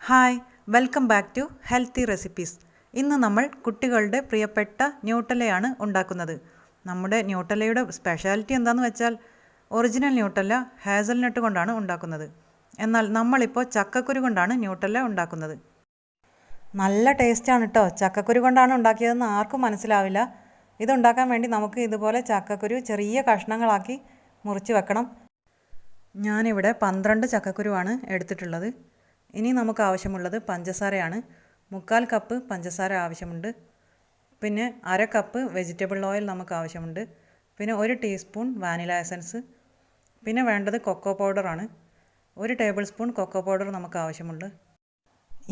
Hi, welcome back to healthy recipes. ഇന്ന് നമ്മൾ കുട്ടികളുടെ പ്രിയപ്പെട്ട ന്യൂട്ടല്ലയാണ് ഉണ്ടാക്കുന്നത്. നമ്മുടെ ന്യൂട്ടല്ലയുടെ സ്പെഷ്യാലിറ്റി എന്താണെന്ന് വെച്ചാൽ ഒറിജിനൽ ന്യൂട്ടല്ല ഹാസൽനട്ട് കൊണ്ടാണ് ഉണ്ടാക്കുന്നത്. എന്നാൽ നമ്മളിപ്പോൾ ചക്കക്കുരു കൊണ്ടാണ് ന്യൂട്ടല്ല ഉണ്ടാക്കുന്നത്. നല്ല ടേസ്റ്റാണ് കേട്ടോ. ചക്കക്കുരു കൊണ്ടാണ് ഉണ്ടാക്കിയതെന്ന് ആർക്കും മനസ്സിലാവില്ല. ഇതുണ്ടാക്കാൻ വേണ്ടി നമുക്ക് ഇതുപോലെ ചക്കക്കുരു ചെറിയ കഷ്ണങ്ങളാക്കി മുറിച്ച് വെക്കണം. ഞാനിവിടെ 12 ചക്കക്കുരുവാണ് എടുത്തിട്ടുള്ളത്. ഇനി നമുക്ക് ആവശ്യമുള്ളത് പഞ്ചസാരയാണ്. 3/4 കപ്പ് പഞ്ചസാര ആവശ്യമുണ്ട്. പിന്നെ 1/2 കപ്പ് വെജിറ്റബിൾ ഓയിൽ നമുക്ക് ആവശ്യമുണ്ട്. പിന്നെ 1 ടീസ്പൂൺ വാനില എസൻസ്. പിന്നെ വേണ്ടത് കൊക്കോ പൗഡറാണ്. 1 ടേബിൾ സ്പൂൺ കൊക്കോ പൗഡർ നമുക്ക് ആവശ്യമുണ്ട്.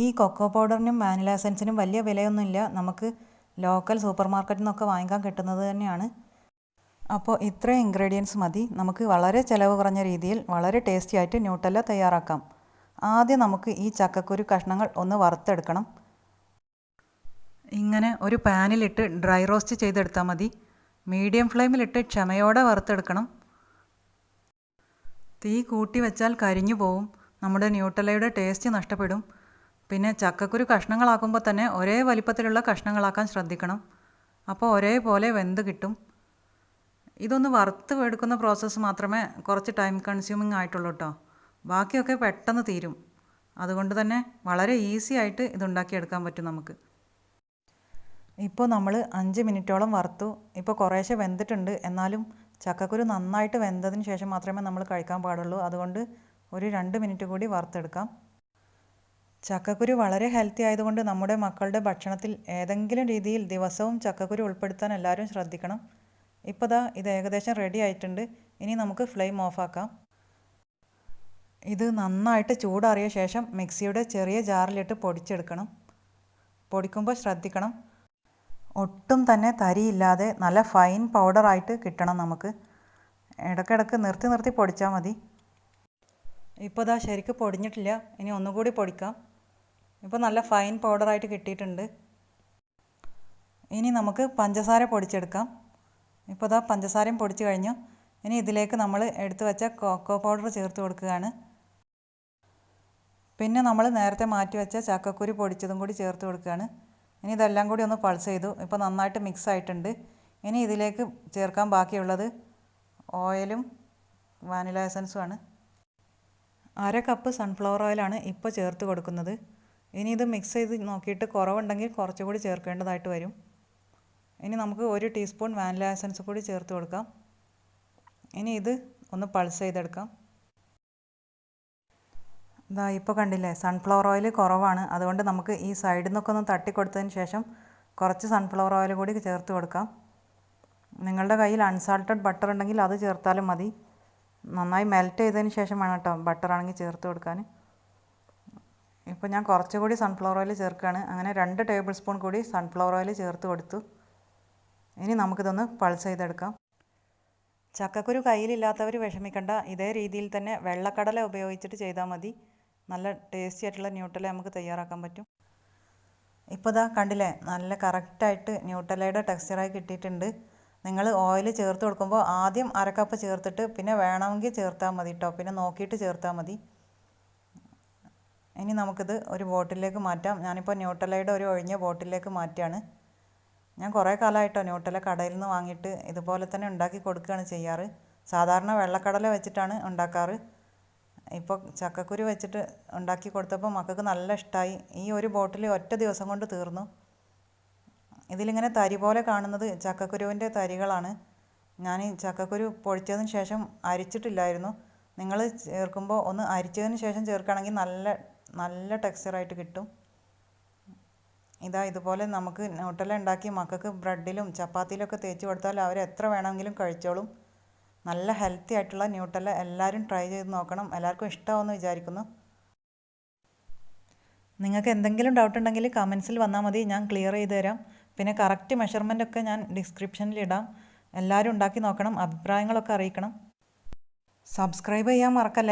ഈ കൊക്കോ പൗഡറിനും വാനില എസൻസിനും വലിയ വിലയൊന്നുമില്ല. നമുക്ക് ലോക്കൽ സൂപ്പർ മാർക്കറ്റിൽ നിന്നൊക്കെ വാങ്ങിക്കാൻ കിട്ടുന്നത് തന്നെയാണ്. അപ്പോൾ ഇത്രയും ഇൻഗ്രീഡിയൻസ് മതി. നമുക്ക് വളരെ ചിലവ് കുറഞ്ഞ രീതിയിൽ വളരെ ടേസ്റ്റി ആയിട്ട് ന്യൂട്ടല്ല തയ്യാറാക്കാം. ആദ്യം നമുക്ക് ഈ ചക്കക്കുരു കഷ്ണങ്ങൾ ഒന്ന് വറുത്തെടുക്കണം. ഇങ്ങനെ ഒരു പാനിലിട്ട് ഡ്രൈ റോസ്റ്റ് ചെയ്തെടുത്താൽ മതി. മീഡിയം ഫ്ലെയിമിലിട്ട് ക്ഷമയോടെ വറുത്തെടുക്കണം. തീ കൂട്ടി വെച്ചാൽ കരിഞ്ഞു പോവും. നമ്മുടെ ന്യൂട്ടല്ലയുടെ ടേസ്റ്റ് നഷ്ടപ്പെടും. പിന്നെ ചക്കക്കുരു കഷ്ണങ്ങളാക്കുമ്പോൾ തന്നെ ഒരേ വലിപ്പത്തിലുള്ള കഷ്ണങ്ങളാക്കാൻ ശ്രദ്ധിക്കണം. അപ്പോൾ ഒരേപോലെ വെന്ത് കിട്ടും. ഇതൊന്ന് വറുത്ത് എടുക്കുന്ന പ്രോസസ്സ് മാത്രമേ കുറച്ച് ടൈം കൺസ്യൂമിങ് ആയിട്ടുള്ളൂ കേട്ടോ. ബാക്കിയൊക്കെ പെട്ടെന്ന് തീരും. അതുകൊണ്ട് തന്നെ വളരെ ഈസി ആയിട്ട് ഇതുണ്ടാക്കിയെടുക്കാൻ പറ്റും നമുക്ക്. ഇപ്പോൾ നമ്മൾ 5 മിനിറ്റോളം വറുത്തു. ഇപ്പോൾ കുറേശ്ശെ വെന്തിട്ടുണ്ട്. എന്നാലും ചക്കക്കുരു നന്നായിട്ട് വെന്തതിന് ശേഷം മാത്രമേ നമ്മൾ കഴിക്കാൻ പാടുള്ളൂ. അതുകൊണ്ട് ഒരു 2 മിനിറ്റ് കൂടി വറുത്തെടുക്കാം. ചക്കക്കുരു വളരെ ഹെൽത്തി ആയതുകൊണ്ട് നമ്മുടെ മക്കളുടെ ഭക്ഷണത്തിൽ ഏതെങ്കിലും രീതിയിൽ ദിവസവും ചക്കക്കുരു ഉൾപ്പെടുത്താൻ എല്ലാവരും ശ്രദ്ധിക്കണം. ഇപ്പോൾ ഇത് ഏകദേശം റെഡി ആയിട്ടുണ്ട്. ഇനി നമുക്ക് ഫ്ലെയിം ഓഫാക്കാം. ഇത് നന്നായിട്ട് ചൂടാറിയ ശേഷം മിക്സിയുടെ ചെറിയ ജാറിലിട്ട് പൊടിച്ചെടുക്കണം. പൊടിക്കുമ്പോൾ ശ്രദ്ധിക്കണം, ഒട്ടും തന്നെ തരിയില്ലാതെ നല്ല ഫൈൻ പൗഡറായിട്ട് കിട്ടണം നമുക്ക്. ഇടയ്ക്കിടയ്ക്ക് നിർത്തി പൊടിച്ചാൽ മതി. ഇപ്പോൾ ശരിക്കും പൊടിഞ്ഞിട്ടില്ല. ഇനി ഒന്നുകൂടി പൊടിക്കാം. ഇപ്പോൾ നല്ല ഫൈൻ പൗഡറായിട്ട് കിട്ടിയിട്ടുണ്ട്. ഇനി നമുക്ക് പഞ്ചസാര പൊടിച്ചെടുക്കാം. ഇപ്പോൾ പഞ്ചസാരയും പൊടിച്ച് കഴിഞ്ഞു. ഇനി ഇതിലേക്ക് നമ്മൾ എടുത്തു വെച്ച കൊക്കോ പൗഡർ ചേർത്ത് കൊടുക്കുകയാണ്. പിന്നെ നമ്മൾ നേരത്തെ മാറ്റി വെച്ച ചക്കക്കുരു പൊടിച്ചതും കൂടി ചേർത്ത് കൊടുക്കുകയാണ്. ഇനി ഇതെല്ലാം കൂടി ഒന്ന് പൾസ് ചെയ്തു. ഇപ്പോൾ നന്നായിട്ട് മിക്സ് ആയിട്ടുണ്ട്. ഇനി ഇതിലേക്ക് ചേർക്കാൻ ബാക്കിയുള്ളത് ഓയിലും വാനില എസൻസുമാണ്. 1/2 കപ്പ് സൺഫ്ലവർ ഓയിലാണ് ഇപ്പോൾ ചേർത്ത് കൊടുക്കുന്നത്. ഇനി ഇത് മിക്സ് ചെയ്ത് നോക്കിയിട്ട് കുറവുണ്ടെങ്കിൽ കുറച്ചുകൂടി ചേർക്കേണ്ടതായിട്ട് വരും. ഇനി നമുക്ക് 1 ടീസ്പൂൺ വാനില എസൻസ് കൂടി ചേർത്ത് കൊടുക്കാം. ഇനി ഇത് ഒന്ന് പൾസ് ചെയ്തെടുക്കാം. ഇപ്പോൾ കണ്ടില്ലേ, സൺഫ്ലവർ ഓയിൽ കുറവാണ്. അതുകൊണ്ട് നമുക്ക് ഈ സൈഡിൽ നിന്നൊക്കെ ഒന്ന് തട്ടിക്കൊടുത്തതിന് ശേഷം കുറച്ച് സൺഫ്ലവർ ഓയിൽ കൂടി ചേർത്ത് കൊടുക്കാം. നിങ്ങളുടെ കയ്യിൽ അൺസാൾട്ടഡ് ബട്ടർ ഉണ്ടെങ്കിൽ അത് ചേർത്താലും മതി. നന്നായി മെൽറ്റ് ചെയ്തതിന് ശേഷം വേണം കേട്ടോ ബട്ടർ ആണെങ്കിൽ ചേർത്ത് കൊടുക്കാൻ. ഇപ്പോൾ ഞാൻ കുറച്ചുകൂടി സൺഫ്ലവർ ഓയിൽ ചേർക്കുകയാണ്. അങ്ങനെ 2 ടേബിൾ സ്പൂൺ കൂടി സൺഫ്ലവർ ഓയിൽ ചേർത്ത് കൊടുത്തു. ഇനി നമുക്കിതൊന്ന് പൾസ് ചെയ്തെടുക്കാം. ചക്കക്കുരു കയ്യിലില്ലാത്തവർ വിഷമിക്കണ്ട. ഇതേ രീതിയിൽ തന്നെ വെള്ളക്കടല ഉപയോഗിച്ചിട്ട് ചെയ്താൽ മതി. നല്ല ടേസ്റ്റി ആയിട്ടുള്ള ന്യൂട്ടല്ല നമുക്ക് തയ്യാറാക്കാൻ പറ്റും. ഇപ്പോൾ കണ്ടില്ലേ, നല്ല കറക്റ്റായിട്ട് ന്യൂട്ടല്ലയുടെ ടെക്സ്ചറായി കിട്ടിയിട്ടുണ്ട്. നിങ്ങൾ ഓയിൽ ചേർത്ത് കൊടുക്കുമ്പോൾ ആദ്യം 1/2 കപ്പ് ചേർത്തിട്ട് പിന്നെ വേണമെങ്കിൽ ചേർത്താൽ മതി കേട്ടോ. പിന്നെ നോക്കിയിട്ട് ചേർത്താൽ മതി. ഇനി നമുക്കിത് ഒരു ബോട്ടിലേക്ക് മാറ്റാം. ഞാനിപ്പോൾ ന്യൂട്ടല്ലയുടെ ഒരു ഒഴിഞ്ഞ ബോട്ടിലേക്ക് മാറ്റുകയാണ്. ഞാൻ കുറേ കാലമായിട്ടോ ന്യൂട്ടല്ല കടയിൽ നിന്ന് വാങ്ങിയിട്ട് ഇതുപോലെ തന്നെ ഉണ്ടാക്കി കൊടുക്കുകയാണ് ചെയ്യാറ്. സാധാരണ വെള്ളക്കടല വെച്ചിട്ടാണ് ഉണ്ടാക്കാറ്. ഇപ്പോൾ ചക്കക്കുരു വെച്ചിട്ട് ഉണ്ടാക്കി കൊടുത്തപ്പോൾ മക്കൾക്ക് നല്ല ഇഷ്ടമായി. ഈ ഒരു ബോട്ടിൽ ഒറ്റ ദിവസം കൊണ്ട് തീർന്നു. ഇതിലിങ്ങനെ തരി പോലെ കാണുന്നത് ചക്കക്കുരുവിൻ്റെ തരികളാണ്. ഞാൻ ഈ ചക്കക്കുരു പൊടിച്ചതിന് ശേഷം അരിച്ചിട്ടില്ലായിരുന്നു. നിങ്ങൾ ചേർക്കുമ്പോൾ ഒന്ന് അരിച്ചതിന് ശേഷം ചേർക്കുകയാണെങ്കിൽ നല്ല ടെക്സ്ചറായിട്ട് കിട്ടും. ഇതുപോലെ നമുക്ക് ന്യൂട്ടല്ല ഉണ്ടാക്കി മക്കൾക്ക് ബ്രെഡിലും ചപ്പാത്തിയിലൊക്കെ തേച്ച് കൊടുത്താൽ അവർ എത്ര വേണമെങ്കിലും കഴിച്ചോളും. നല്ല ഹെൽത്തി ആയിട്ടുള്ള ന്യൂട്ടല്ല എല്ലാവരും ട്രൈ ചെയ്ത് നോക്കണം. എല്ലാവർക്കും ഇഷ്ടമാവുമെന്ന് വിചാരിക്കുന്നു. നിങ്ങൾക്ക് എന്തെങ്കിലും ഡൗട്ട് ഉണ്ടെങ്കിൽ കമൻസിൽ വന്നാൽ മതി, ഞാൻ ക്ലിയർ ചെയ്ത് തരാം. പിന്നെ കറക്റ്റ് മെഷർമെൻ്റൊക്കെ ഞാൻ ഡിസ്ക്രിപ്ഷനിൽ ഇടാം. എല്ലാവരും ഉണ്ടാക്കി നോക്കണം, അഭിപ്രായങ്ങളൊക്കെ അറിയിക്കണം. സബ്സ്ക്രൈബ് ചെയ്യാൻ മറക്കല്ലേ.